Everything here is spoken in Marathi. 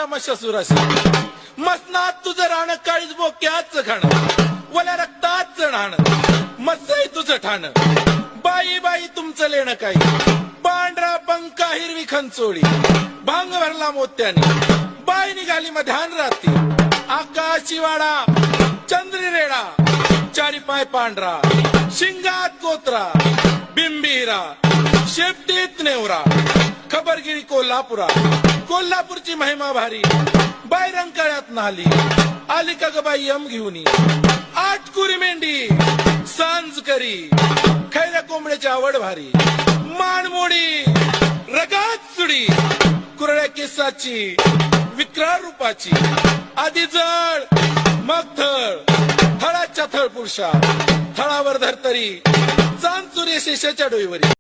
माझ्या मशसुराशी मसनात तुझं राहणं काळीज बोक्याच खाणं वल्या रक्ताचं न्हाणं मसई तुझं ठाणं बाई बाई तुमचं लेणं काही पांढरा पंका हिरवी खंचोळी भांग भरला मोत्याने बाई निघाली मध्यान रात्री आकाशी वाडा चंद्री रेडा चारी पाय पांढरा शिंगात कोत्रा बिंबीरा शेपटीत नेवरा खबरगिरी कोल्हापुरा कोल्हापूरची महिमा भारी बाई रंकाळ्यात नाली आली का ग बाई यम घेऊन आठकुरी मेंढी सांज करी खैऱ्या कोंबड्याची आवड भारी मानमोडी रगात सुडी कुरळ्या केसाची विक्राळ रूपाची आधी जळ मग थळ थळाच्या थळ पुरुषा थळावर धरतरी चांद सूर्य शेषाच्या डोईवरी